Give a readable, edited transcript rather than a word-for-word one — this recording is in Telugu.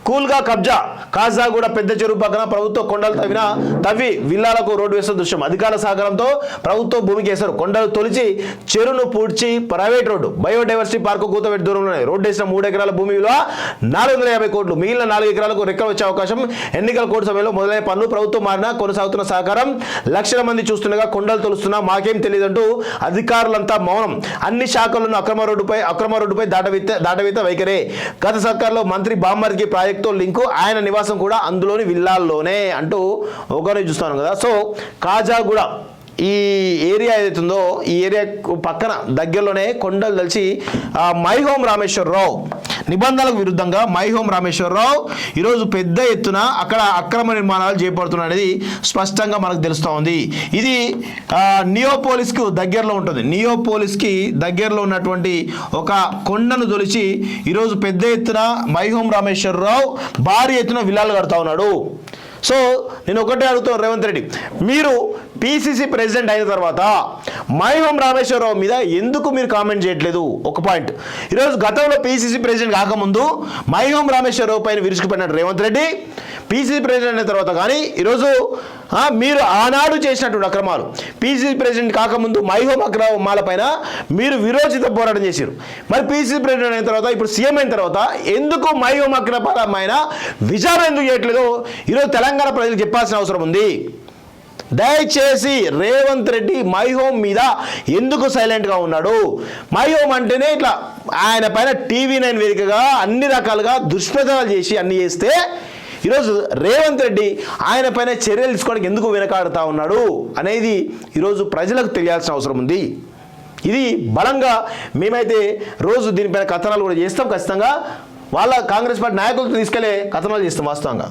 కూల్గా కబ్జా కాజాగూడ పెద్ద చెరువు పక్కన ప్రభుత్వ కొండలు తవ్వి విల్లాలకు రోడ్డు వేసిన దృశ్యం. అధికారుల సహకారంతో ప్రభుత్వ భూమికి వేశారు. కొండలు తొలిచి చెరువును పూడ్చి ప్రైవేట్ రోడ్డు బయోడైవర్సిటీ పార్కు కూతబెట్టి దూరంలోనే రోడ్డు వేసిన 3 ఎకరాల భూమి విలువ 450 కోట్లు. మిగిలిన 4 ఎకరాలకు రెక్కలు వచ్చే అవకాశం. ఎన్నికల కోడ్ సమయంలో మొదలైన పనులు ప్రభుత్వం మారినా కొనసాగుతున్న సహకారం. లక్షల మంది చూస్తుండగా కొండలు తొలుస్తున్నా మాకేం తెలియదంటూ అధికారులంతా మౌనం. అన్ని శాఖలను అక్రమ రోడ్డుపై దాటవీత వైఖరే. గత సర్కార్లో మంత్రి బామ్మర్కి ప్రాజెక్టుతో లింకు, ఆయన నివాసం కూడా అందులోని విల్లాల్లోనే అంటూ ఒకరిని చూస్తాను కదా. సో కాజాగూడ ఈ ఏరియా ఏదైతుందో ఈ ఏరియా పక్కన దగ్గరలోనే కొండలు తెలిసి మై హోమ్ రామేశ్వరరావు నిబంధనలకు విరుద్ధంగా మై హోమ్ రామేశ్వరరావు ఈరోజు పెద్ద ఎత్తున అక్కడ అక్రమ నిర్మాణాలు చేపడుతున్న అనేది స్పష్టంగా మనకు తెలుస్తూ ఉంది. ఇది నియోపోలిస్కు దగ్గరలో ఉంటుంది. నియోపోలిస్కి దగ్గరలో ఉన్నటువంటి ఒక కొండను తొలిచి ఈరోజు పెద్ద ఎత్తున మై హోమ్ రామేశ్వరరావు భారీ ఎత్తున విల్లాలు కడతా ఉన్నాడు. సో నేను ఒకటే అడుగుతాను రేవంత్ రెడ్డి, మీరు పిసిసి ప్రెసిడెంట్ అయిన తర్వాత మై హోమ్ రామేశ్వరరావు మీద ఎందుకు మీరు కామెంట్ చేయట్లేదు? ఒక పాయింట్. ఈరోజు గతంలో పిసిసి ప్రెసిడెంట్ కాకముందు మై హోమ్ రామేశ్వరరావు పైన విరుచుకుపడినాడు రేవంత్ రెడ్డి. పిసిసి ప్రెసిడెంట్ అయిన తర్వాత కానీ ఈరోజు మీరు ఆనాడు చేసినటువంటి అక్రమాలు, పిసిసి ప్రెసిడెంట్ కాకముందు మై హోమ్ అక్రమాల పైన మీరు విరోచిత పోరాటం చేశారు. మరి పిసిసి ప్రెసిడెంట్ అయిన తర్వాత ఇప్పుడు సీఎం అయిన తర్వాత ఎందుకు మై హోమ్ అక్రమాలమైన విచారణ ఎందుకు చేయట్లేదు? ఈరోజు తెలంగాణ ప్రజలకు చెప్పాల్సిన అవసరం ఉంది. దయచేసి రేవంత్ రెడ్డి మై హోమ్ మీద ఎందుకు సైలెంట్గా ఉన్నాడు? మై హోమ్ అంటేనే ఇట్లా ఆయన పైన TV9 వేదికగా అన్ని రకాలుగా దుష్ప్రచారాలు చేసి అన్ని చేస్తే ఈరోజు రేవంత్ రెడ్డి ఆయన పైన చర్యలు తీసుకోవడానికి ఎందుకు వెనకాడుతూ ఉన్నాడు అనేది ఈరోజు ప్రజలకు తెలియాల్సిన అవసరం ఉంది. ఇది బలంగా మేమైతే రోజు దీనిపైన కథనాలు కూడా చేస్తాం. ఖచ్చితంగా వాళ్ళ కాంగ్రెస్ పార్టీ నాయకులతో తీసుకెళ్లే కథనాలు చేస్తాం వాస్తవంగా.